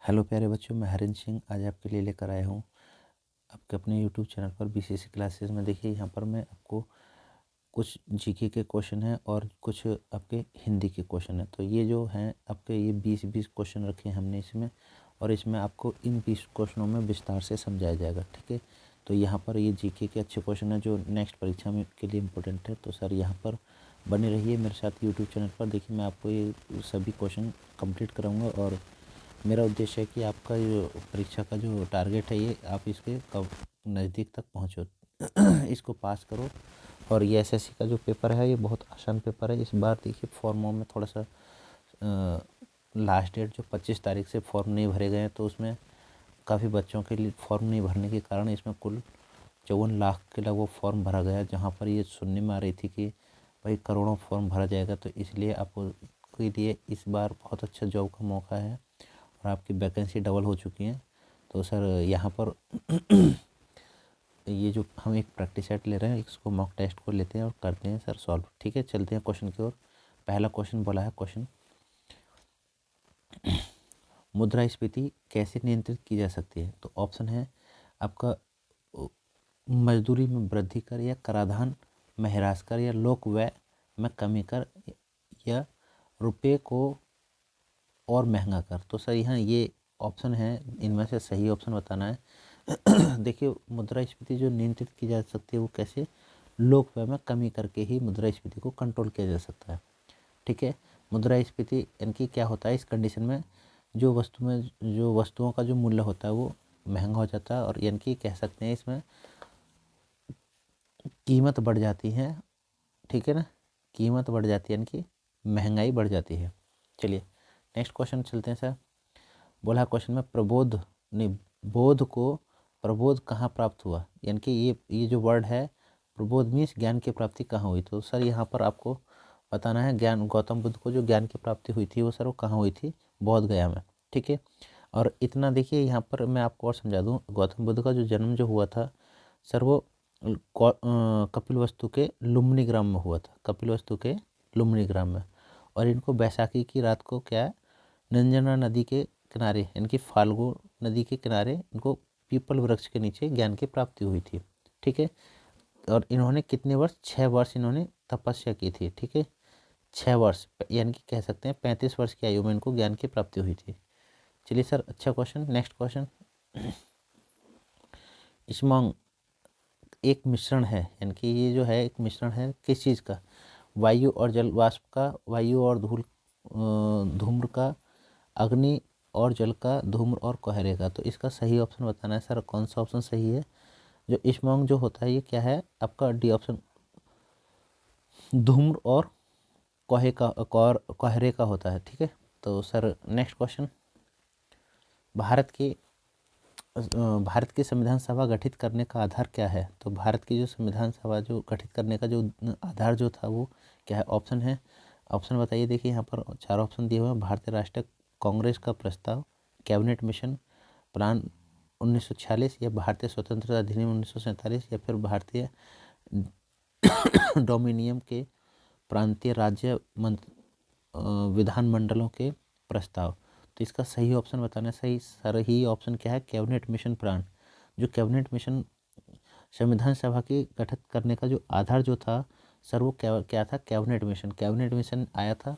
Hello प्यारे बच्चों, मैं हरिंद्र सिंह आज आपके लिए लेकर आया हूँ आपके अपने यूट्यूब चैनल पर बीसीसी क्लासेस में। देखिए यहाँ पर मैं आपको कुछ जीके के क्वेश्चन हैं और कुछ आपके हिंदी के क्वेश्चन हैं। तो ये जो हैं आपके ये 20 क्वेश्चन रखे हैं हमने इसमें, और इसमें आपको इन 20 क्वेश्चनों में विस्तार से समझाया जाएगा। ठीक है, तो यहाँ पर ये जीके के अच्छे क्वेश्चन हैं जो नेक्स्ट परीक्षा में के लिए इम्पोर्टेंट है। तो सर यहाँ पर बने रहिए मेरे साथ यूट्यूब चैनल पर। देखिए मैं आपको ये सभी क्वेश्चन कंप्लीट कराऊँगा और मेरा उद्देश्य है कि आपका जो परीक्षा का जो टारगेट है ये आप इसके कब नज़दीक तक पहुँचो इसको पास करो। और ये एसएससी का जो पेपर है ये बहुत आसान पेपर है। इस बार देखिए फॉर्मों में थोड़ा सा लास्ट डेट जो 25 तारीख से फॉर्म नहीं भरे गए हैं, तो उसमें काफ़ी बच्चों के लिए फॉर्म नहीं भरने के कारण इसमें कुल 54 लाख के लगभग फॉर्म भरा गया, जहाँ पर ये सुनने में आ रही थी कि भाई करोड़ों फॉर्म भरा जाएगा। तो इसलिए आपको के लिए इस बार बहुत अच्छा जॉब का मौका है और आपकी वैकेंसी डबल हो चुकी है। तो सर यहाँ पर ये जो हम एक प्रैक्टिस सेट ले रहे हैं इसको मॉक टेस्ट को लेते हैं और करते हैं सर सॉल्व। ठीक है, चलते हैं क्वेश्चन की ओर। पहला क्वेश्चन बोला है, क्वेश्चन मुद्रास्फीति कैसे नियंत्रित की जा सकती है। तो ऑप्शन है आपका मजदूरी में वृद्धि कर, या कराधान में ह्रास कर, या लोक व्यय में कमी कर, या रुपये को और महंगा कर। तो सर यहाँ ये ऑप्शन है, इनमें से सही ऑप्शन बताना है। देखिए मुद्रास्फीति जो नियंत्रित की जा सकती है वो कैसे, लोक व्यय में कमी करके ही मुद्रास्फीति को कंट्रोल किया जा सकता है। ठीक है, मुद्रास्फीति यानी क्या होता है, इस कंडीशन में जो वस्तुओं का जो मूल्य होता है वो महंगा हो जाता है, और यानी कह सकते हैं इसमें कीमत बढ़ जाती है। ठीक है ना, कीमत बढ़ जाती है, यानी महंगाई बढ़ जाती है। चलिए नेक्स्ट क्वेश्चन चलते हैं सर। बोला क्वेश्चन में प्रबोध नहीं, बोध को प्रबोध कहाँ प्राप्त हुआ, यानी कि ये जो वर्ड है प्रबोध मीन्स ज्ञान की प्राप्ति कहाँ हुई। तो सर यहाँ पर आपको बताना है ज्ञान, गौतम बुद्ध को जो ज्ञान की प्राप्ति हुई थी वो सर वो कहाँ हुई थी, बोध गया में। ठीक है, और इतना देखिए यहाँ पर मैं आपको और समझा दूँ, गौतम बुद्ध का जो जन्म जो हुआ था सर वो कपिलवस्तु के लुम्बिनी ग्राम में हुआ था, कपिलवस्तु के लुम्बिनी ग्राम में। और इनको बैसाखी की रात को क्या है, नंजना नदी के किनारे इनकी फाल्गु नदी के किनारे इनको पीपल वृक्ष के नीचे ज्ञान की प्राप्ति हुई थी। ठीक है, और इन्होंने कितने वर्ष, 6 वर्ष इन्होंने तपस्या की थी। ठीक है, 6 वर्ष यानी कि कह सकते हैं 35 वर्ष की आयु में इनको ज्ञान की प्राप्ति हुई थी। चलिए सर अच्छा क्वेश्चन, नेक्स्ट क्वेश्चन। स्मॉग एक मिश्रण है, यानी कि ये जो है एक मिश्रण है किस चीज़ का, वायु और जल वाष्प का, वायु और धूम्र का, अग्नि और जल का, धूम्र और कोहरे का। तो इसका सही ऑप्शन बताना है सर, कौन सा ऑप्शन सही है। जो स्मॉग जो होता है ये क्या है आपका, डी ऑप्शन धूम्र और कोहरे का होता है। ठीक है, तो सर नेक्स्ट क्वेश्चन, भारत की संविधान सभा गठित करने का आधार क्या है। तो भारत की जो संविधान सभा जो गठित करने का जो आधार जो था वो क्या है, ऑप्शन है, ऑप्शन बताइए। देखिए यहाँ पर 4 ऑप्शन दिए हुए हैं, भारतीय राष्ट्रीय कांग्रेस का प्रस्ताव, कैबिनेट मिशन प्लान 1946, या भारतीय स्वतंत्रता अधिनियम 1947, या फिर भारतीय डोमिनियन के प्रांतीय राज्य विधानमंडलों के प्रस्ताव। तो इसका सही ऑप्शन बताना है। सही ऑप्शन क्या है, कैबिनेट मिशन प्लान। जो कैबिनेट मिशन संविधान सभा की गठित करने का जो आधार जो था सर वो क्या था, कैबिनेट मिशन आया था,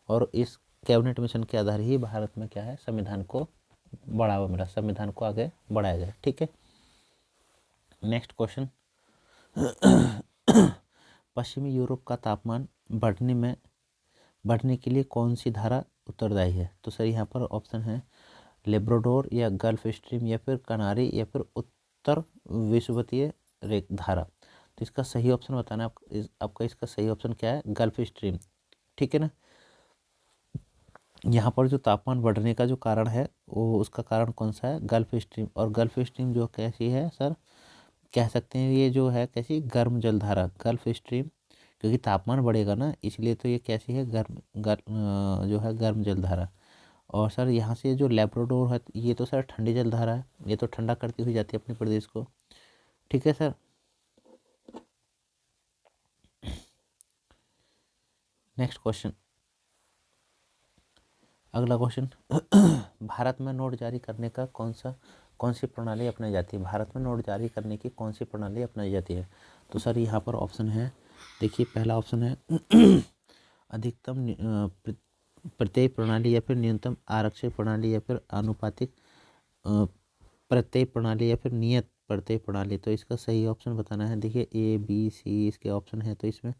और इस कैबिनेट मिशन के आधार ही भारत में क्या है, संविधान को बढ़ावा मिला, संविधान को आगे बढ़ाया जाए। ठीक है, नेक्स्ट क्वेश्चन। पश्चिमी यूरोप का तापमान बढ़ने के लिए कौन सी धारा उत्तरदायी है। तो सर यहाँ पर ऑप्शन है लेब्राडोर, या गल्फ स्ट्रीम, या फिर कनारी, या फिर उत्तर विषुवतीय रेख धारा। तो इसका सही ऑप्शन बताना है आपका इसका सही ऑप्शन क्या है, गल्फ स्ट्रीम। ठीक है ना, यहाँ पर जो तापमान बढ़ने का जो कारण है वो उसका कारण कौन सा है, गल्फ स्ट्रीम। और गल्फ स्ट्रीम जो कैसी है सर, कह सकते हैं ये जो है कैसी, गर्म जलधारा, गल्फ स्ट्रीम। क्योंकि तापमान बढ़ेगा ना इसलिए, तो ये कैसी है, जो है गर्म जलधारा। और सर यहाँ से जो लेब्राडोर है ये तो सर ठंडी जलधारा है, ये तो ठंडा करती हुई जाती है अपने प्रदेश को। ठीक है सर, नेक्स्ट क्वेश्चन। अगला क्वेश्चन, भारत में नोट जारी करने का कौन सी प्रणाली अपनाई जाती है? भारत में नोट जारी करने की कौन सी प्रणाली अपनाई जाती है? तो सर यहाँ पर ऑप्शन है, देखिए पहला ऑप्शन है अधिकतम प्रत्यय प्रणाली या फिर न्यूनतम आरक्षण प्रणाली या फिर आनुपातिक प्रत्यय प्रणाली या फिर नियत प्रत्यय प्रणाली। तो इसका सही ऑप्शन बताना है। देखिए ए बी सी इसके ऑप्शन है, तो इसमें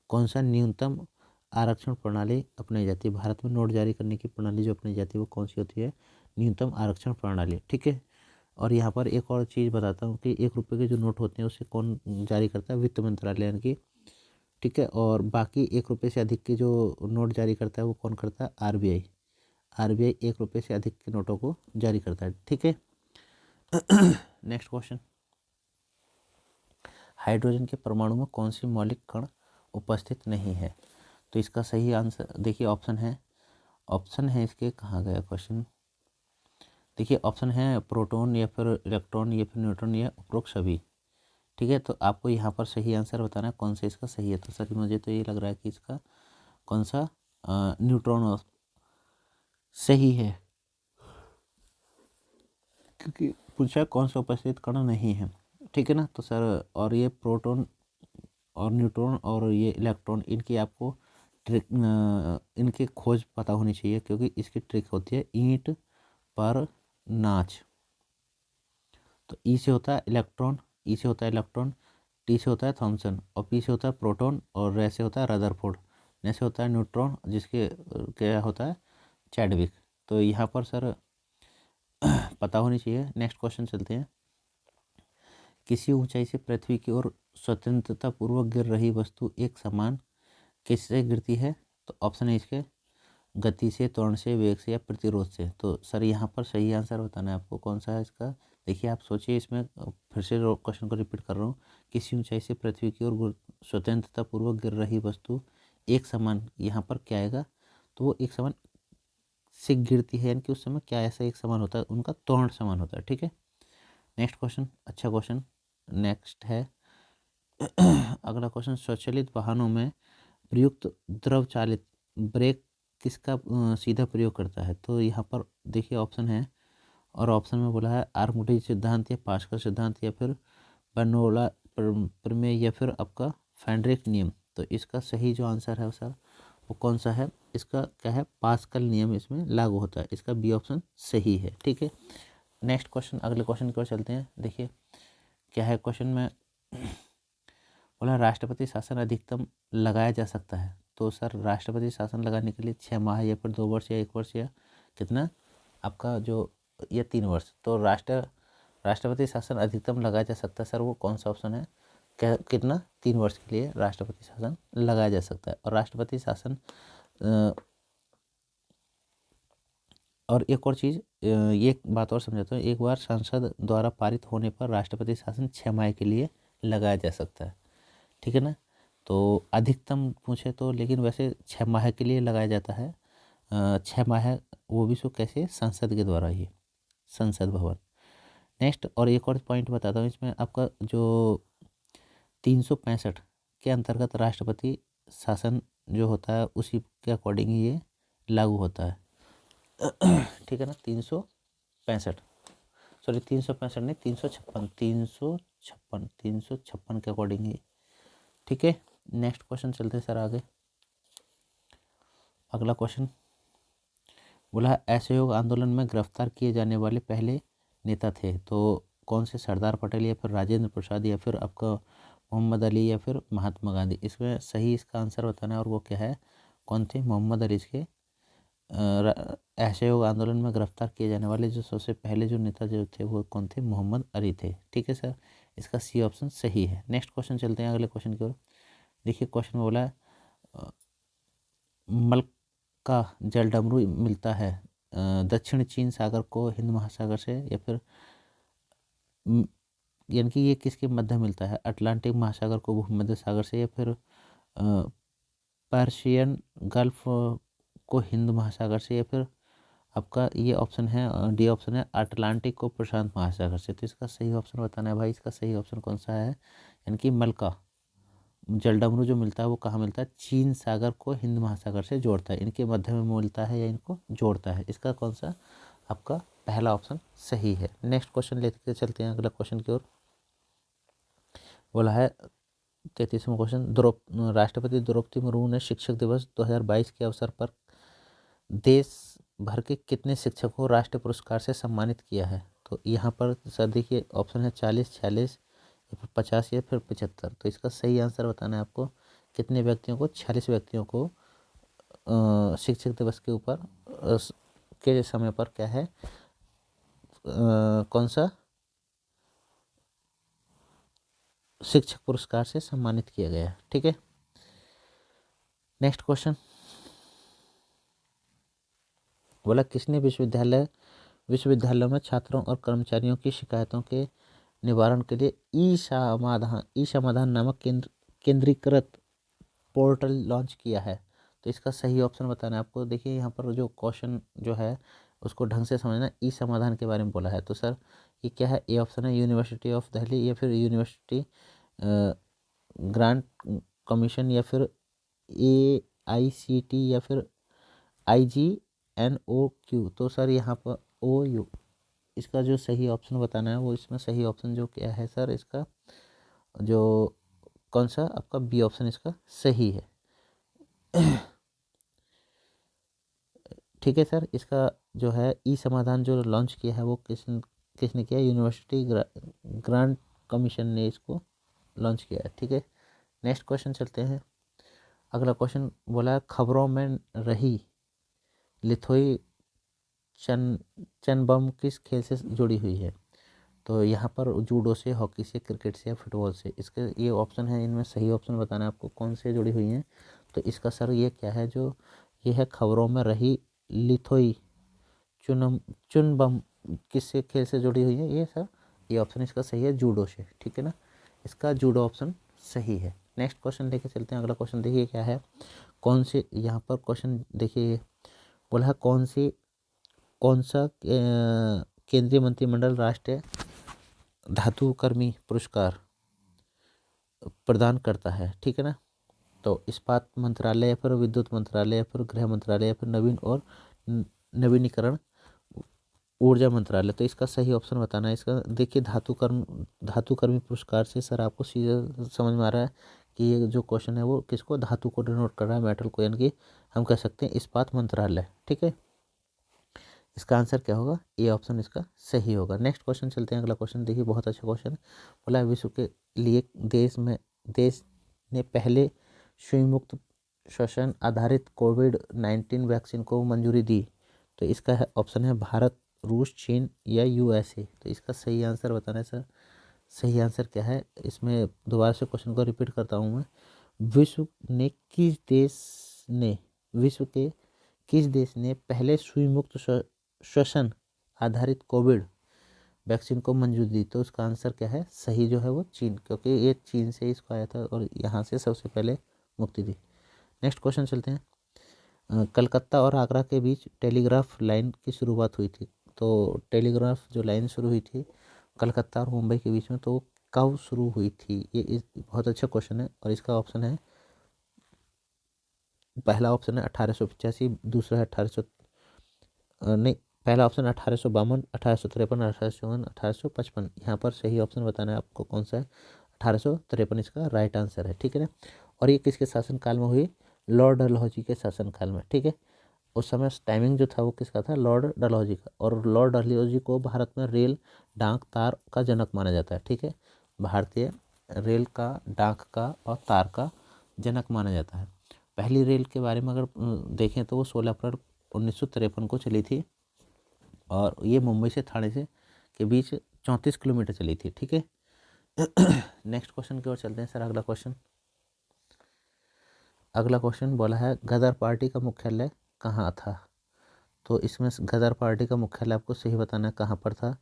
कौन सा न्यूनतम आरक्षण प्रणाली अपनाई जाती है? भारत में नोट जारी करने की प्रणाली जो अपनाई जाती है वो कौन सी होती है? न्यूनतम आरक्षण प्रणाली। ठीक है, और यहाँ पर एक और चीज़ बताता हूँ कि 1 रुपये के जो नोट होते हैं उसे कौन जारी करता है? वित्त मंत्रालय यानी कि। ठीक है, और बाकी 1 रुपये से अधिक के जो नोट जारी करता है वो कौन करता है? आरबीआई। आरबीआई 1 रुपये से अधिक के नोटों को जारी करता है। ठीक है, नेक्स्ट क्वेश्चन, हाइड्रोजन के परमाणु में कौन सी मौलिक कण उपस्थित नहीं है? तो इसका सही आंसर देखिए ऑप्शन है इसके, कहाँ गया क्वेश्चन? देखिए ऑप्शन है प्रोटॉन या फिर इलेक्ट्रॉन या फिर न्यूट्रॉन या उपरोक्त सभी। ठीक है, तो आपको यहाँ पर सही आंसर बताना है कौन सा इसका सही है। तो सर मुझे तो ये लग रहा है कि इसका कौन सा न्यूट्रॉन सही है, क्योंकि पूछा कौन सा उपस्थित कण नहीं है। ठीक है ना, तो सर और ये प्रोटॉन और न्यूट्रॉन और ये इलेक्ट्रॉन, इनकी आपको ट्रिक इनकी खोज पता होनी चाहिए, क्योंकि इसकी ट्रिक होती है ईंट पर नाच। तो ई से होता है इलेक्ट्रॉन, ई से होता है इलेक्ट्रॉन, टी से होता है थॉमसन, और पी से होता है प्रोटॉन, और रे से होता है रदरफोर्ड, ने से होता है न्यूट्रॉन, जिसके क्या होता है? चैडविक। तो यहाँ पर सर पता होनी चाहिए। नेक्स्ट क्वेश्चन चलते हैं, किसी ऊंचाई से पृथ्वी की ओर स्वतंत्रता पूर्वक गिर रही वस्तु एक समान किससे गिरती है? तो ऑप्शन है इसके गति से, त्वरण से, वेग से या प्रतिरोध से। तो सर यहाँ पर सही आंसर बताना है आपको कौन सा है इसका। देखिए आप सोचिए, इसमें फिर से क्वेश्चन को रिपीट कर रहा हूँ, किसी ऊंचाई से पृथ्वी की ओर स्वतंत्रता पूर्वक गिर रही वस्तु एक समान, यहाँ पर क्या आएगा? तो वो एक समान से गिरती है, यानी कि उस समय क्या ऐसा एक समान होता है? उनका त्वरण समान होता है। ठीक है, नेक्स्ट क्वेश्चन, अच्छा क्वेश्चन नेक्स्ट है अगला क्वेश्चन, स्वचालित वाहनों में प्रयुक्त द्रव चालित ब्रेक किसका सीधा प्रयोग करता है? तो यहाँ पर देखिए ऑप्शन है, और ऑप्शन में बोला है आर्किमिडीज सिद्धांत या पास्कल सिद्धांत या फिर बर्नौली प्रमेय या फिर आपका फेडरिक नियम। तो इसका सही जो आंसर है सर वो कौन सा है? इसका क्या है? पास्कल नियम इसमें लागू होता है। इसका बी ऑप्शन सही है। ठीक है, नेक्स्ट क्वेश्चन, अगले क्वेश्चन की ओर चलते हैं। देखिए क्या है क्वेश्चन में, बोला राष्ट्रपति शासन अधिकतम लगाया जा सकता है। तो सर राष्ट्रपति शासन लगाने के लिए 6 माह या फिर 2 वर्ष या 1 वर्ष या कितना आपका जो या 3 वर्ष, तो राष्ट्रपति शासन अधिकतम लगाया जा सकता है। सर वो कौन सा ऑप्शन है? क्या कितना? 3 वर्ष के लिए राष्ट्रपति शासन लगाया जा सकता है। और राष्ट्रपति शासन और एक और चीज़, ये एक बात और समझाता हूँ, एक बार संसद द्वारा पारित होने पर राष्ट्रपति शासन 6 माह के लिए लगाया जा सकता है। ठीक है ना, तो अधिकतम पूछे तो, लेकिन वैसे 6 माह के लिए लगाया जाता है। 6 माह, वो भी सो कैसे? संसद के द्वारा ही, संसद भवन। नेक्स्ट, और एक और पॉइंट बताता हूँ इसमें, आपका जो 365 के अंतर्गत राष्ट्रपति शासन जो होता है उसी के अकॉर्डिंग ही ये लागू होता है। ठीक है ना, 365, सॉरी 365 नहीं, 356 के अकॉर्डिंग ही। ठीक है, नेक्स्ट क्वेश्चन चलते हैं सर आगे। अगला क्वेश्चन बोला असहयोग आंदोलन में गिरफ्तार किए जाने वाले पहले नेता थे। तो कौन से? सरदार पटेल या फिर राजेंद्र प्रसाद या फिर आपका मोहम्मद अली या फिर महात्मा गांधी। इसमें सही इसका आंसर बताना है, और वो क्या है? कौन थे? मोहम्मद अली। इसके असहयोग आंदोलन में गिरफ्तार किए जाने वाले जो सबसे पहले जो नेता जो थे वो कौन थे? मोहम्मद अली थे। ठीक है सर, इसका सी ऑप्शन सही है। नेक्स्ट क्वेश्चन चलते हैं अगले क्वेश्चन की ओर। देखिए क्वेश्चन में बोला है मलका जल डमरू मिलता है दक्षिण चीन सागर को हिंद महासागर से, या फिर यानी कि ये किसके मध्य मिलता है? अटलांटिक महासागर को भूमध्य सागर से, या फिर पर्शियन गल्फ को हिंद महासागर से, या फिर आपका ये ऑप्शन है डी ऑप्शन है अटलांटिक को प्रशांत महासागर से। तो इसका सही ऑप्शन बताना है भाई। इसका सही ऑप्शन कौन सा है? यानी कि मलका जलडमरू जो मिलता है वो कहाँ मिलता है, चीन सागर को हिंद महासागर से जोड़ता है, इनके मध्य में मिलता है या इनको जोड़ता है। इसका कौन सा आपका पहला ऑप्शन सही है। नेक्स्ट क्वेश्चन लेके चलते हैं अगला क्वेश्चन की ओर। बोला है 33वां क्वेश्चन, राष्ट्रपति द्रौपदी मुर्मू ने शिक्षक दिवस 2022 के अवसर पर देश भर के कितने शिक्षकों को राष्ट्रीय पुरस्कार से सम्मानित किया है। तो यहाँ पर सर देखिए ऑप्शन है 40, 46 या फिर 50 या फिर 75। तो इसका सही आंसर बताना है आपको। कितने व्यक्तियों को, 46 व्यक्तियों को शिक्षक दिवस के ऊपर के समय पर क्या है, कौन सा शिक्षक पुरस्कार से सम्मानित किया गया है। ठीक है, नेक्स्ट क्वेश्चन बोला किसने विश्वविद्यालयों में छात्रों और कर्मचारियों की शिकायतों के निवारण के लिए ई समाधान नामक केंद्रीकृत पोर्टल लॉन्च किया है। तो इसका सही ऑप्शन बताना है आपको। देखिए यहाँ पर जो क्वेश्चन जो है उसको ढंग से समझना, ई समाधान के बारे में बोला है। तो सर ये क्या है, ए ऑप्शन है यूनिवर्सिटी ऑफ दिल्ली या फिर यूनिवर्सिटी ग्रांट कमीशन या फिर AICT या फिर IGNOQ। तो सर यहाँ पर OU, इसका जो सही ऑप्शन बताना है वो इसमें सही ऑप्शन जो क्या है सर, इसका जो कौन सा आपका बी ऑप्शन इसका सही है। ठीक है सर, इसका जो है ई समाधान जो लॉन्च किया है वो किसने किया, यूनिवर्सिटी ग्रांट कमीशन ने इसको लॉन्च किया है। ठीक है, नेक्स्ट क्वेश्चन चलते हैं। अगला क्वेश्चन बोला खबरों में रही लिथोई चनबम किस खेल से जुड़ी हुई है। तो यहाँ पर जूडो से, हॉकी से, क्रिकेट से या फुटबॉल से। इसके ये ऑप्शन है, इनमें सही ऑप्शन बताना है आपको कौन से जुड़ी हुई हैं। तो इसका सर ये क्या है, जो ये है खबरों में रही लिथोई चुनबम किससे खेल से जुड़ी हुई है, ये सर ये ऑप्शन इसका सही है जूडो से। ठीक है ना, इसका जूडो ऑप्शन सही है। नेक्स्ट क्वेश्चन लेके चलते हैं। अगला क्वेश्चन देखिए क्या है, कौन से यहाँ पर क्वेश्चन देखिए बोला है कौन सा केंद्रीय मंत्रिमंडल राष्ट्रीय धातु कर्मी पुरस्कार प्रदान करता है। ठीक है ना, तो इस्पात मंत्रालय या फिर विद्युत मंत्रालय या फिर गृह मंत्रालय या फिर नवीन और नवीनीकरण ऊर्जा मंत्रालय। तो इसका सही ऑप्शन बताना है। इसका देखिए धातुकर्मी पुरस्कार से सर आपको सीधा समझ में आ रहा है कि ये जो क्वेश्चन है वो किसको, धातु को डिनोट कर रहा है, मेटल को, यानी कि हम कह सकते हैं इस्पात मंत्रालय। ठीक है, इसका आंसर क्या होगा, ए ऑप्शन इसका सही होगा। नेक्स्ट क्वेश्चन चलते हैं। अगला क्वेश्चन देखिए बहुत अच्छा क्वेश्चन बोला है विश्व के लिए देश ने पहले सुई मुक्त श्वसन आधारित कोविड-19 वैक्सीन को मंजूरी दी। तो इसका है ऑप्शन है भारत, रूस, चीन या USA। तो इसका सही आंसर बताना है सर। सही आंसर क्या है, इसमें दोबारा से क्वेश्चन को रिपीट करता हूँ मैं। विश्व ने किस देश ने विश्व के किस देश ने पहले सुई मुक्त श्वसन आधारित कोविड वैक्सीन को मंजूरी दी। तो उसका आंसर क्या है, सही जो है वो चीन, क्योंकि ये चीन से इसको आया था और यहाँ से सबसे पहले मुक्ति दी। नेक्स्ट क्वेश्चन चलते हैं। कलकत्ता और आगरा के बीच टेलीग्राफ लाइन की शुरुआत हुई थी। तो टेलीग्राफ जो लाइन शुरू हुई थी कलकत्ता और मुंबई के बीच में, तो कब शुरू हुई थी, ये बहुत अच्छा क्वेश्चन है। और इसका ऑप्शन है, पहला ऑप्शन है 1885, दूसरा है 1800 नहीं, पहला ऑप्शन 1852, 1853, 1854, 1855। यहाँ पर सही ऑप्शन बताना है आपको कौन सा है, 1853 इसका राइट आंसर है। ठीक है ना, और ये किसके शासनकाल में हुई, लॉर्ड डलहौजी के शासनकाल में। ठीक है, उस समय टाइमिंग जो था वो किसका था, लॉर्ड डलहौजी का। और लॉर्ड डलहौजी को भारत में रेल, डाक, तार का जनक माना जाता है। ठीक है, भारतीय रेल का, डाक का और तार का जनक माना जाता है। पहली रेल के बारे में अगर देखें तो वो 16 अप्रैल 1953 को चली थी और ये मुंबई से थाने से के बीच 34 किलोमीटर चली थी। ठीक है, नेक्स्ट क्वेश्चन की ओर चलते हैं सर। अगला क्वेश्चन बोला है गदर पार्टी का मुख्यालय कहाँ था। तो इसमें गदर पार्टी का मुख्यालय आपको सही बताना है कहाँ पर था,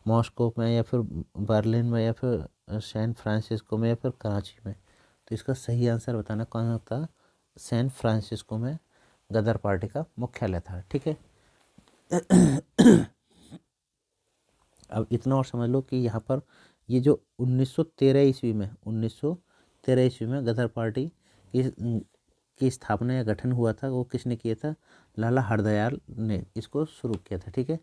मॉस्को में या फिर बर्लिन में या फिर सैन फ्रांसिस्को में या फिर कराची में। तो इसका सही आंसर बताना कौन था, सैन फ्रांसिस्को में गदर पार्टी का मुख्यालय था। ठीक है, अब इतना और समझ लो कि यहाँ पर ये जो 1913 ईस्वी में 13 ईस्वी में गदर पार्टी की स्थापना या गठन हुआ था, वो किसने किया था? लाला हरदयाल ने इसको शुरू किया था। ठीक है,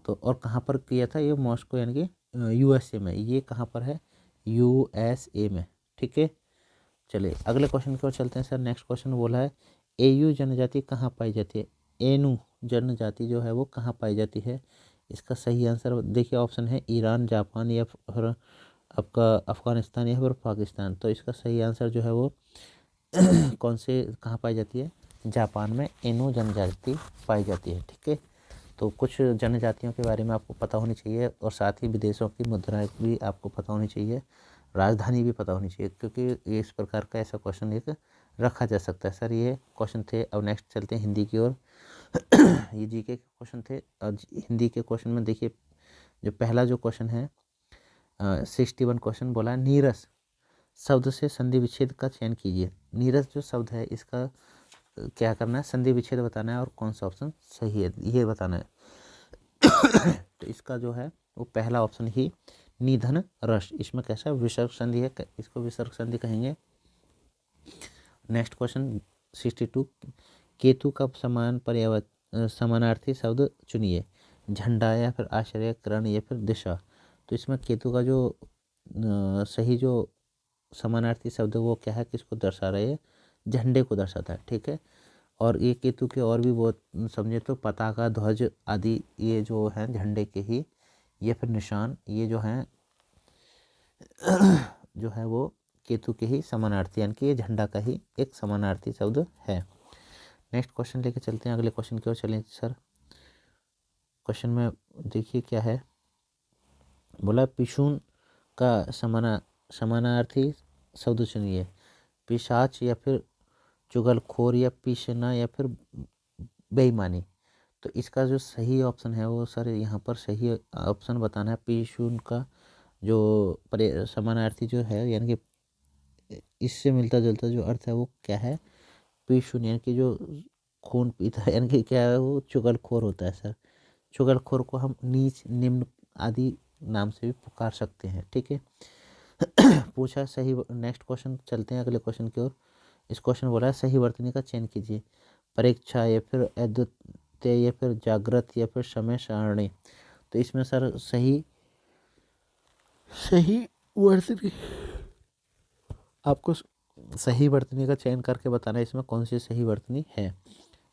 तो और कहाँ पर किया था? ये मॉस्को यानी कि यूएसए में। ये कहाँ पर है? यूएसए में। ठीक है, चलिए अगले क्वेश्चन की ओर चलते हैं सर। नेक्स्ट क्वेश्चन बोला है एयू जनजाति कहाँ पाई जाती है? एनू जनजाति जो है वो कहाँ पाई जाती है? इसका सही आंसर देखिए, ऑप्शन है ईरान, जापान या फिर आपका अफगानिस्तान या फिर पाकिस्तान। तो इसका सही आंसर जो है वो कौन से कहाँ पाई जाती है? जापान में एनू जनजाति पाई जाती है। ठीक है, तो कुछ जनजातियों के बारे में आपको पता होनी चाहिए और साथ ही विदेशों की मुद्राएं भी आपको पता होनी चाहिए, राजधानी भी पता होनी चाहिए, क्योंकि ये इस प्रकार का ऐसा क्वेश्चन एक रखा जा सकता है। सर ये क्वेश्चन थे। अब नेक्स्ट चलते हैं हिंदी की ओर। ये जीके के क्वेश्चन थे। हिंदी के क्वेश्चन में देखिए, जो पहला जो क्वेश्चन है 61 क्वेश्चन बोला है नीरस शब्द से संधि विच्छेद का चयन कीजिए। नीरस जो शब्द है इसका क्या करना है? संधि विच्छेद बताना है और कौन सा ऑप्शन सही है ये बताना है। तो इसका जो है वो पहला ऑप्शन ही निधन रस, इसमें कैसा विसर्ग संधि है, इसको विसर्ग संधि कहेंगे। नेक्स्ट क्वेश्चन 62 केतु का समानार्थी शब्द चुनिए। झंडा या फिर आश्रय, करण या फिर दिशा। तो इसमें केतु का जो सही जो समानार्थी शब्द वो क्या है, किसको दर्शा रहे हैं? झंडे को दर्शाता है। ठीक है, और ये केतु के और भी बहुत समझे तो पताका, ध्वज आदि ये जो हैं झंडे के ही, ये फिर निशान ये जो हैं जो है वो केतु के ही समानार्थी, यानी कि ये झंडा का ही एक समानार्थी शब्द है। नेक्स्ट क्वेश्चन लेके चलते हैं, अगले क्वेश्चन की ओर चलें सर। क्वेश्चन में देखिए क्या है, बोला पिशून का समानार्थी शब्द चुनिए। पिशाच या फिर चुगलखोर या पीसना या फिर बेईमानी। तो इसका जो सही ऑप्शन है वो सर यहाँ पर सही ऑप्शन बताना है। पिशून का जो समानार्थी जो है, यानी कि इससे मिलता जुलता जो अर्थ है वो क्या है? पिशून यानी कि जो खून पीता है, यानी कि क्या है वो? चुगलखोर होता है सर। चुगलखोर को हम नीच, निम्न आदि नाम से भी पुकार सकते हैं। ठीक है, पूछा सही। नेक्स्ट क्वेश्चन चलते हैं अगले क्वेश्चन की ओर। इस क्वेश्चन बोला है सही वर्तनी का चयन कीजिए। परीक्षा या फिर अद्वितीय या फिर जागृत या फिर समय सारणी। तो इसमें सर सही वर्तनी, आपको सही वर्तनी का चयन करके बताना है इसमें कौन सी सही वर्तनी है।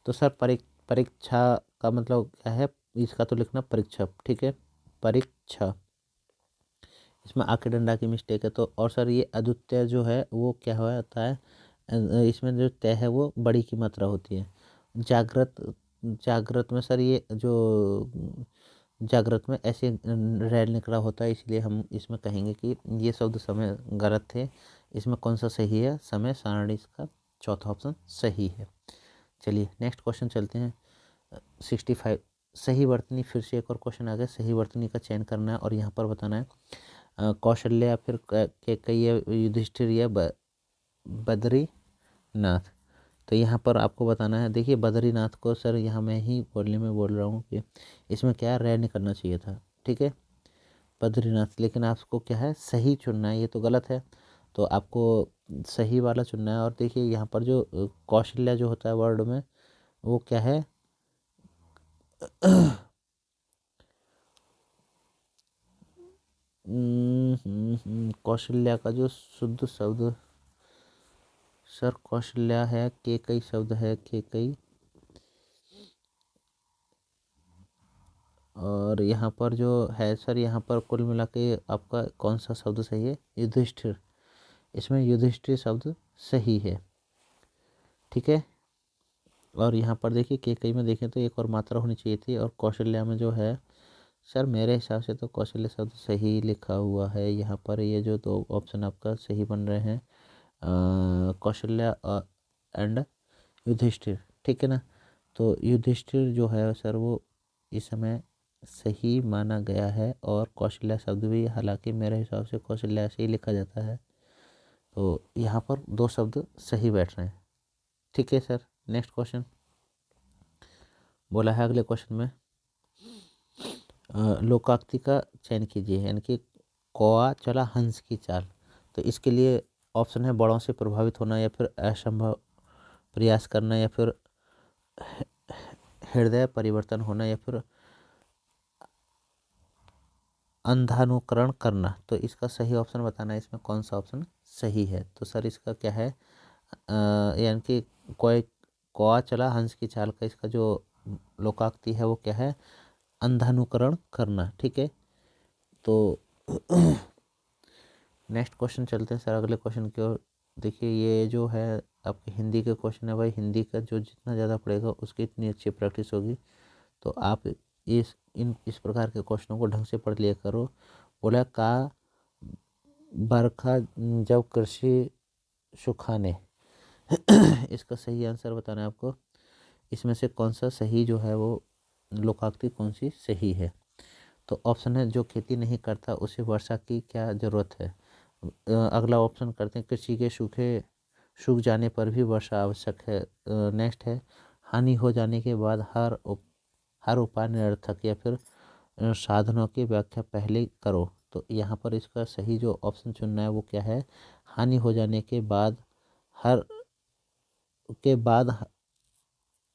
तो सर परीक्षा का मतलब क्या है? इसका तो लिखना परीक्षा। ठीक है, परीक्षा, इसमें आके डंडा की मिस्टेक है। तो और सर ये अद्वितीय जो है वो क्या होता है? इसमें जो तय है वो बड़ी की मात्रा होती है। जागृत में सर ये जो जागृत में ऐसे रैल निकला होता है, इसलिए हम इसमें कहेंगे कि ये शब्द समय गलत थे। इसमें कौन सा सही है? समय सारणी, इसका चौथा ऑप्शन सही है। चलिए नेक्स्ट क्वेश्चन चलते हैं 65 सही वर्तनी। फिर से एक और क्वेश्चन आ गया, सही वर्तनी का चयन करना है और यहाँ पर बताना है कौशल्य या फिर कैकेयी या युधिष्ठिर या बद्रीनाथ। तो यहाँ पर आपको बताना है, देखिए बद्रीनाथ को सर यहाँ मैं ही बोलने में बोल रहा हूँ कि इसमें क्या रे निकलना चाहिए था। ठीक है, बद्रीनाथ, लेकिन आपको क्या है सही चुनना है, ये तो गलत है। तो आपको सही वाला चुनना है। और देखिए यहाँ पर जो कौशल्य जो होता है वर्ड में वो क्या है? कौशल्या का जो शुद्ध शब्द सर कौशल्या है, केकई शब्द है, केकई। और यहाँ पर जो है सर, यहाँ पर कुल मिला के आपका कौन सा शब्द सही है? युधिष्ठिर। इसमें युधिष्ठिर शब्द सही है। ठीक है, और यहाँ पर देखिए केकई में देखें तो एक और मात्रा होनी चाहिए थी, और कौशल्या में जो है सर मेरे हिसाब से तो कौशल्य शब्द सही लिखा हुआ है। यहाँ पर ये जो दो ऑप्शन आपका सही बन रहे हैं, कौशल्या एंड युधिष्ठिर। ठीक है ना, तो युधिष्ठिर जो है सर वो इस समय सही माना गया है, और कौशल्या शब्द भी, हालांकि मेरे हिसाब से कौशल्या से ही लिखा जाता है। तो यहाँ पर दो शब्द सही बैठ रहे हैं। ठीक है सर, नेक्स्ट क्वेश्चन बोला है अगले क्वेश्चन में लोकाक्ति का चयन कीजिए, यानी कि कौआ चला हंस की चाल। तो इसके लिए ऑप्शन है बड़ों से प्रभावित होना या फिर असंभव प्रयास करना या फिर हृदय परिवर्तन होना या फिर अंधानुकरण करना। तो इसका सही ऑप्शन बताना है, इसमें कौन सा ऑप्शन सही है। तो सर इसका क्या है, यानी कि कोई कौआ चला हंस की चाल का इसका जो लोकाक्ति है वो क्या है, अंधानुकरण करना। ठीक है, तो नेक्स्ट क्वेश्चन चलते हैं सर अगले क्वेश्चन की ओर। देखिए ये जो है आपके हिंदी के क्वेश्चन है भाई, हिंदी का जो जितना ज़्यादा पढ़ेगा उसकी इतनी अच्छी प्रैक्टिस होगी। तो आप इस प्रकार के क्वेश्चनों को ढंग से पढ़ लिया करो। बोला का बरखा जब कृषि सुखाने इसका सही आंसर बताना है आपको। इसमें से कौन सा सही जो है वो लोकाक्ति कौन सी सही है। तो ऑप्शन है जो खेती नहीं करता उसे वर्षा की क्या ज़रूरत है। अगला ऑप्शन करते हैं कृषि के सूख जाने पर भी वर्षा आवश्यक है। नेक्स्ट है हानि हो जाने के बाद हर उपाय निरर्थक या फिर साधनों की व्याख्या पहले करो। तो यहाँ पर इसका सही जो ऑप्शन चुनना है वो क्या है, हानि हो जाने के बाद हर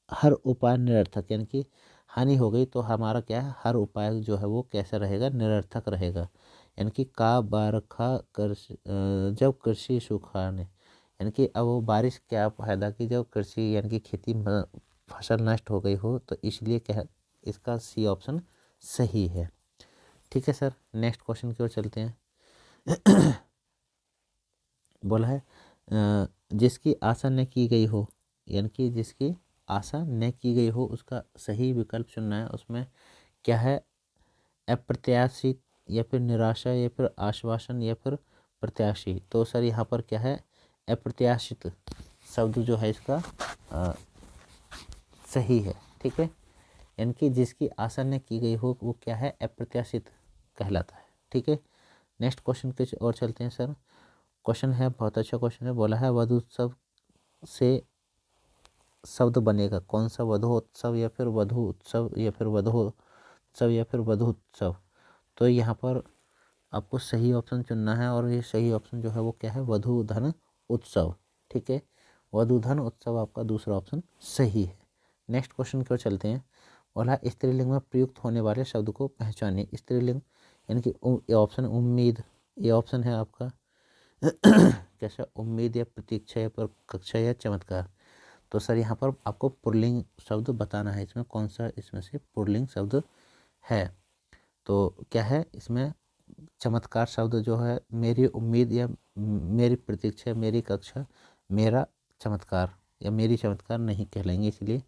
हर उपाय निरर्थक, यानी कि हानि हो गई तो हमारा क्या है, हर उपाय जो है वो कैसा रहेगा, निरर्थक रहेगा। यानी कि का बरखा जब कृषि सुखाने, यानी कि अब वो बारिश क्या फायदा की जब कृषि यानी कि खेती फसल नष्ट हो गई हो। तो इसलिए क्या है, इसका सी ऑप्शन सही है। ठीक है सर, नेक्स्ट क्वेश्चन की ओर चलते हैं। बोला है जिसकी आशा न की गई हो, यानी कि जिसकी आशा न की गई हो उसका सही विकल्प चुनना है। उसमें क्या है, अप्रत्याशित या फिर निराशा या फिर आश्वासन या फिर प्रत्याशी। तो सर यहाँ पर क्या है, अप्रत्याशित शब्द जो है इसका सही है। ठीक है, यानी कि जिसकी आशा न की गई हो वो क्या है, अप्रत्याशित कहलाता है। ठीक है, नेक्स्ट क्वेश्चन की ओर चलते हैं सर। क्वेश्चन है बहुत अच्छा क्वेश्चन है। बोला है वधोत्सव से शब्द बनेगा कौन सा, वधोत्सव या फिर वधु उत्सव या फिर वधोत्सव या फिर वधु उत्सव। तो यहाँ पर आपको सही ऑप्शन चुनना है और ये सही ऑप्शन जो है वो क्या है, वधु धन उत्सव। ठीक है, वधु धन उत्सव आपका दूसरा ऑप्शन सही है। नेक्स्ट क्वेश्चन की ओर चलते हैं। बोला स्त्रीलिंग में प्रयुक्त होने वाले शब्द को पहचाने। स्त्रीलिंग यानी कि ये ऑप्शन उम्मीद, ये ऑप्शन है आपका कैसा, उम्मीद या प्रतीक्षा या प्रतीक्षा या चमत्कार। तो सर यहाँ पर आपको पुल्लिंग शब्द बताना है, इसमें कौन सा इसमें से पुल्लिंग शब्द है। तो क्या है इसमें, चमत्कार शब्द जो है, मेरी उम्मीद या मेरी प्रतीक्षा, मेरी कक्षा, मेरा चमत्कार या मेरी चमत्कार नहीं कहलाएंगे। इसलिए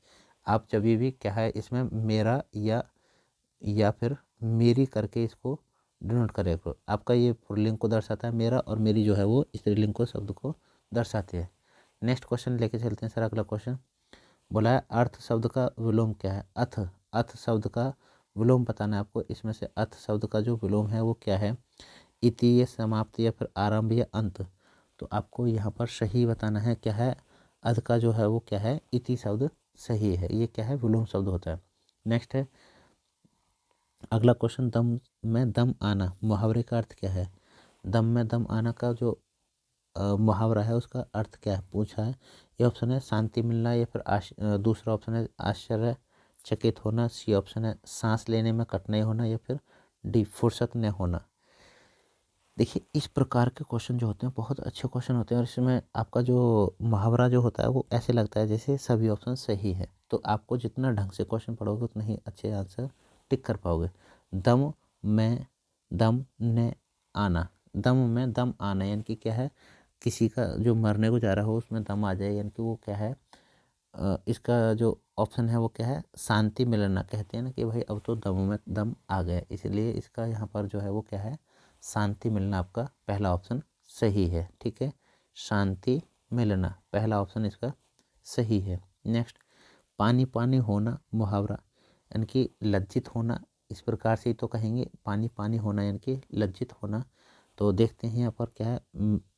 आप जब भी क्या है इसमें मेरा या फिर मेरी करके इसको डिनोट करेगा। आपका ये पुल्लिंग को दर्शाता है, मेरा और मेरी जो है वो स्त्रीलिंग को शब्द को दर्शाते हैं। नेक्स्ट क्वेश्चन लेके चलते हैं सर अगला क्वेश्चन। बोला है अर्थ शब्द का विलोम क्या है। अथ शब्द का विलोम बताना है आपको। इसमें से अथ शब्द का जो विलोम है वो क्या है, इति या समाप्ति या फिर आरंभ या अंत। तो आपको यहाँ पर सही बताना है क्या है, अध का जो है वो क्या है, इति शब्द सही है, ये क्या है, विलोम शब्द होता है। नेक्स्ट है अगला क्वेश्चन, दम में दम आना मुहावरे का अर्थ क्या है। दम में दम आना का जो मुहावरा है उसका अर्थ क्या है पूछा है। ये ऑप्शन है शांति मिलना या फिर दूसरा ऑप्शन है आश्चर्यचकित होना। सी ऑप्शन है सांस लेने में कठिनाई होना या फिर डी फुर्सत न होना। देखिए इस प्रकार के क्वेश्चन जो होते हैं बहुत अच्छे क्वेश्चन होते हैं और इसमें आपका जो मुहावरा जो होता है वो ऐसे लगता है जैसे सभी ऑप्शन सही है। तो आपको जितना ढंग से क्वेश्चन पढ़ोगे उतना ही अच्छे आंसर टिक कर पाओगे। दम में दम न आना, दम में दम आना यानी कि क्या है, किसी का जो मरने को जा रहा हो उसमें दम आ जाए, यानी कि वो क्या है, इसका जो ऑप्शन है वो क्या है, शांति मिलना। कहते हैं ना कि भाई अब तो दम में दम आ गया, इसलिए इसका यहाँ पर जो है वो क्या है, शांति मिलना आपका पहला ऑप्शन सही है। ठीक है, शांति मिलना पहला ऑप्शन इसका सही है। नेक्स्ट पानी पानी होना मुहावरा, यानी कि लज्जित होना, इस प्रकार से ही तो कहेंगे पानी पानी होना यानी कि लज्जित होना। तो देखते हैं यहाँ पर क्या है,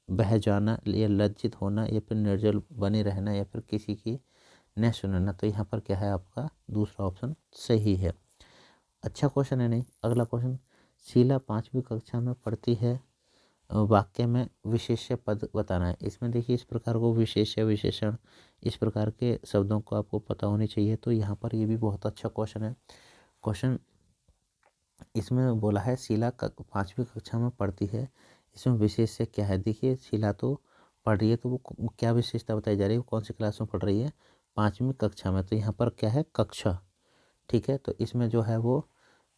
बह जाना या लज्जित होना या फिर निर्जल बने रहना या फिर किसी की न सुनना। तो यहाँ पर क्या है आपका दूसरा ऑप्शन सही है। अच्छा क्वेश्चन है नहीं। अगला क्वेश्चन, शीला 5वीं कक्षा में पढ़ती है वाक्य में विशेष्य पद बताना है। इसमें देखिए इस प्रकार को विशेष्य विशेषण इस प्रकार के शब्दों को आपको पता होनी चाहिए। तो यहाँ पर ये भी बहुत अच्छा क्वेश्चन है। क्वेश्चन इसमें बोला है शीला 5वीं कक्षा में पढ़ती है, इसमें विशेष्य क्या है। देखिए शीला तो पढ़ रही है, तो वो क्या विशेषता बताई जा रही है, वो कौन सी क्लास में पढ़ रही है, 5वीं कक्षा में। तो यहाँ पर क्या है, कक्षा। ठीक है, तो इसमें जो है वो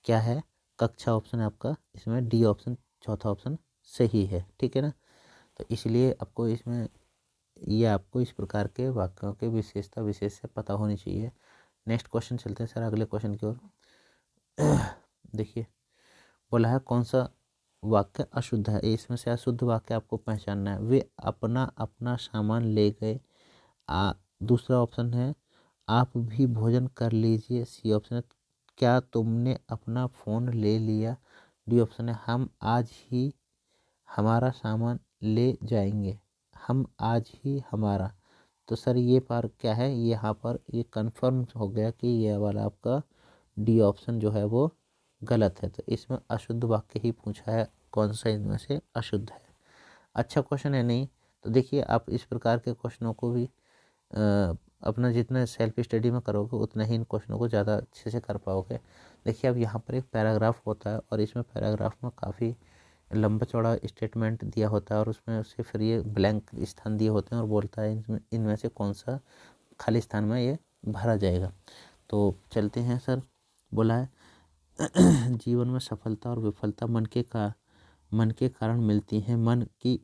क्या है, कक्षा ऑप्शन है आपका, इसमें डी ऑप्शन चौथा ऑप्शन सही है। ठीक है ना। तो इसलिए आपको इसमें ये आपको इस प्रकार के वाक्यों के विशेषता विशेष से पता होनी चाहिए। नेक्स्ट क्वेश्चन चलते हैं सर अगले क्वेश्चन की ओर। देखिए बोला है कौन सा वाक्य अशुद्ध है, इसमें से अशुद्ध वाक्य आपको पहचानना है। वे अपना अपना सामान ले गए। दूसरा ऑप्शन है आप भी भोजन कर लीजिए। सी ऑप्शन है क्या तुमने अपना फ़ोन ले लिया। डी ऑप्शन है हम आज ही हमारा सामान ले जाएंगे। हम आज ही हमारा। तो सर ये पर क्या है, यहाँ पर ये कंफर्म हो गया कि ये वाला आपका डी ऑप्शन जो है वो गलत है। तो इसमें अशुद्ध वाक्य ही पूछा है, कौन सा इनमें से अशुद्ध है। अच्छा क्वेश्चन है नहीं। तो देखिए आप इस प्रकार के क्वेश्चनों को भी अपना जितना सेल्फ स्टडी में करोगे उतना ही इन क्वेश्चनों को ज़्यादा अच्छे से कर पाओगे। देखिए अब यहाँ पर एक पैराग्राफ होता है और इसमें पैराग्राफ में काफ़ी लंबा चौड़ा स्टेटमेंट दिया होता है और उसमें उसे फिर ये ब्लैंक स्थान दिए होते हैं और बोलता है इनमें से कौन सा खाली स्थान में ये भरा जाएगा। तो चलते हैं सर। बोला है जीवन में सफलता और विफलता मन के कारण मिलती हैं। मन की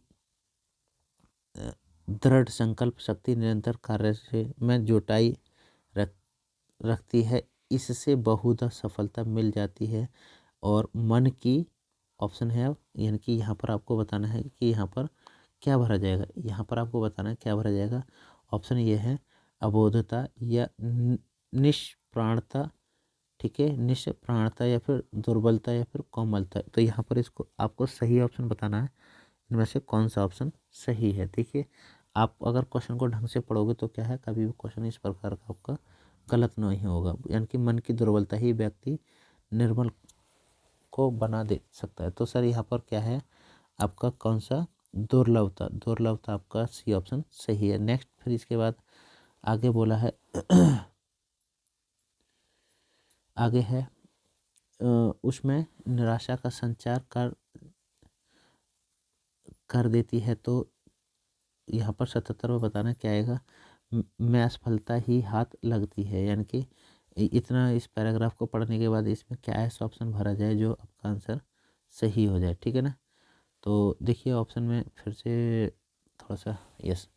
दृढ़ संकल्प शक्ति निरंतर कार्य से में जुटाई रखती है, इससे बहुधा सफलता मिल जाती है। और मन की ऑप्शन है, यानी कि यहाँ पर आपको बताना है कि यहाँ पर क्या भरा जाएगा। यहाँ पर आपको बताना है क्या भरा जाएगा। ऑप्शन ये है अबोधता या निष्प्राणता। ठीक है, निष्प्राणता या फिर दुर्बलता या फिर कोमलता। तो यहाँ पर इसको आपको सही ऑप्शन बताना है, इनमें से कौन सा ऑप्शन सही है। देखिए आप अगर क्वेश्चन को ढंग से पढ़ोगे तो क्या है, कभी भी क्वेश्चन इस प्रकार का आपका गलत नहीं होगा। यानी कि मन की दुर्बलता ही व्यक्ति निर्बल को बना दे सकता है। तो सर यहाँ पर क्या है आपका कौन सा, दुर्लभता। दुर्लभता आपका सी ऑप्शन सही है। नेक्स्ट फिर इसके बाद आगे बोला है आगे है उसमें निराशा का संचार कर देती है। तो यहाँ पर 77 में बताना क्या आएगा, में असफलता ही हाथ लगती है। यानी कि इतना इस पैराग्राफ को पढ़ने के बाद इसमें क्या ऐसा ऑप्शन भरा जाए जो आपका आंसर सही हो जाए। ठीक है ना। तो देखिए ऑप्शन में फिर से थोड़ा सा यस,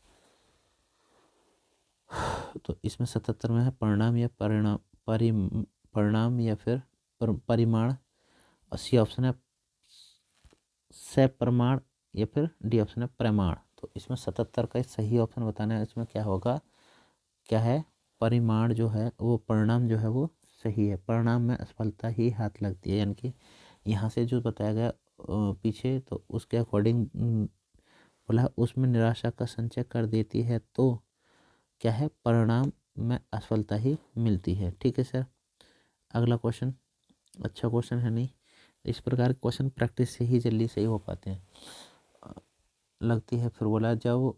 तो इसमें 77 में है परिणाम या परिणाम या फिर परिमाण। और सी ऑप्शन है सप्रमाण या फिर डी ऑप्शन है प्रमाण। तो इसमें 77 का सही ऑप्शन बताना है। इसमें क्या होगा, क्या है, परिमाण जो है वो परिणाम जो है वो सही है। परिणाम में असफलता ही हाथ लगती है। यानी कि यहाँ से जो बताया गया पीछे, तो उसके अकॉर्डिंग बोला उसमें निराशा का संचय कर देती है। तो क्या है, परिणाम में असफलता ही मिलती है। ठीक है सर। अगला क्वेश्चन अच्छा क्वेश्चन है नहीं, इस प्रकार के क्वेश्चन प्रैक्टिस से ही जल्दी सही हो पाते हैं लगती है। फिर बोला जब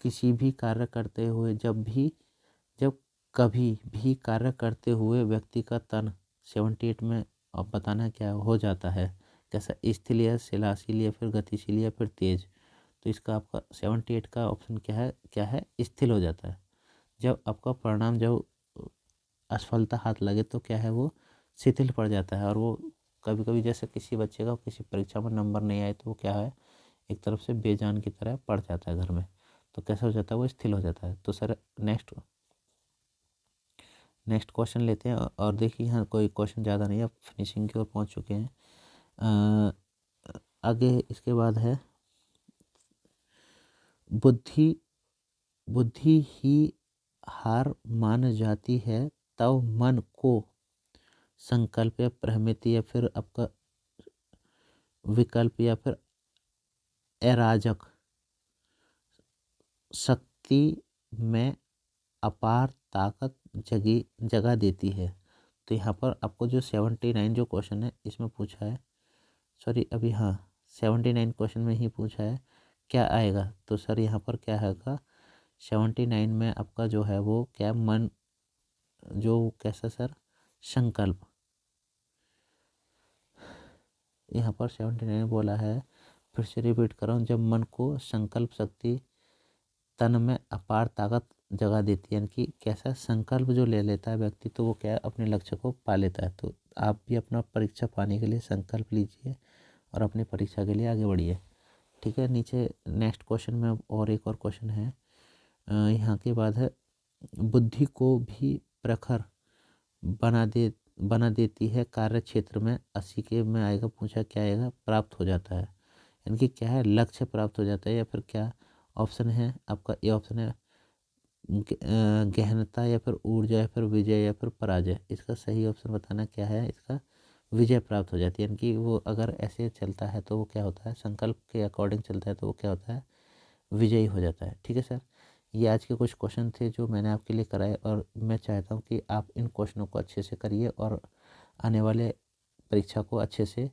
किसी भी कार्य करते हुए जब कभी भी कार्य करते हुए व्यक्ति का तन 78 में अब बताना क्या हो जाता है, कैसा, स्थिर या शिलाशील या फिर गतिशील या फिर तेज। तो इसका आपका 78 का ऑप्शन क्या है स्थिर हो जाता है। जब आपका परिणाम जब असफलता हाथ लगे तो क्या है, वो शिथिल पड़ जाता है। और वो कभी कभी जैसे किसी बच्चे का किसी परीक्षा में नंबर नहीं आए तो वो क्या है, एक तरफ से बेजान की तरह पड़ जाता है घर में। तो कैसा हो जाता है, वो स्थिर हो जाता है। तो सर नेक्स्ट क्वेश्चन लेते हैं। और देखिए यहाँ कोई क्वेश्चन ज़्यादा नहीं है, अब फिनिशिंग की ओर पहुँच चुके हैं। आगे इसके बाद है बुद्धि बुद्धि ही हार मान जाती है, तब मन को संकल्प या प्रमिति या फिर आपका विकल्प या फिर अराजक शक्ति में अपार ताकत जगह देती है। तो यहाँ पर आपको जो 79 जो क्वेश्चन है इसमें पूछा है, सॉरी अभी हाँ 79 क्वेश्चन में ही पूछा है क्या आएगा, तो सर यहाँ पर क्या आएगा 79 में आपका जो है वो क्या मन, जो कैसा सर संकल्प, यहाँ पर 79 बोला है, फिर से रिपीट कर रहा हूँ, जब मन को संकल्प शक्ति तन में अपार ताकत जगा देती है, यानी कि कैसा संकल्प जो ले लेता है व्यक्ति तो वो क्या है अपने लक्ष्य को पा लेता है। तो आप भी अपना परीक्षा पाने के लिए संकल्प लीजिए और अपनी परीक्षा के लिए आगे बढ़िए। ठीक है, नीचे नेक्स्ट क्वेश्चन में और एक और क्वेश्चन है यहाँ के बाद है, बुद्धि को भी प्रखर बना देती है कार्य क्षेत्र में 80 के में आएगा, पूछा क्या आएगा प्राप्त हो जाता है, यानी कि क्या है लक्ष्य प्राप्त हो जाता है, या फिर क्या ऑप्शन है आपका, ए ऑप्शन है गहनता या फिर ऊर्जा या फिर विजय या फिर पराजय। इसका सही ऑप्शन बताना क्या है, इसका विजय प्राप्त हो जाती है, यानी कि वो अगर ऐसे चलता है तो वो क्या होता है संकल्प के अकॉर्डिंग चलता है तो वो क्या होता है विजयी हो जाता है। ठीक है सर, ये आज के कुछ क्वेश्चन थे जो मैंने आपके लिए कराए और मैं चाहता हूँ कि आप इन क्वेश्चनों को अच्छे से करिए और आने वाले परीक्षा को अच्छे से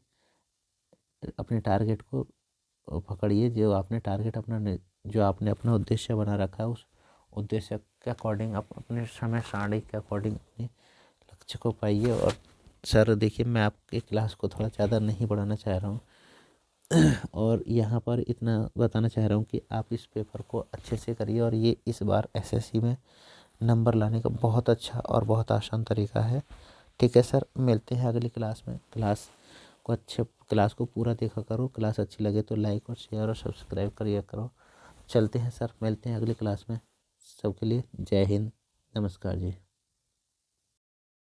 अपने टारगेट को पकड़िए, जो आपने टारगेट जो आपने अपना उद्देश्य बना रखा है उस उद्देश्य के अकॉर्डिंग आप अपने समय सारणी के अकॉर्डिंग अपने लक्ष्य को पाइए। और सर देखिए मैं आपके क्लास को थोड़ा ज़्यादा नहीं बढ़ाना चाह रहा हूँ और यहाँ पर इतना बताना चाह रहा हूँ कि आप इस पेपर को अच्छे से करिए और ये इस बार एसएससी में नंबर लाने का बहुत अच्छा और बहुत आसान तरीका है। ठीक है सर, मिलते हैं अगली क्लास में। क्लास को पूरा देखा करो, क्लास अच्छी लगे तो लाइक और शेयर और सब्सक्राइब करिए करो। चलते हैं सर, मिलते हैं अगली क्लास में। सबके लिए जय हिंद, नमस्कार जी।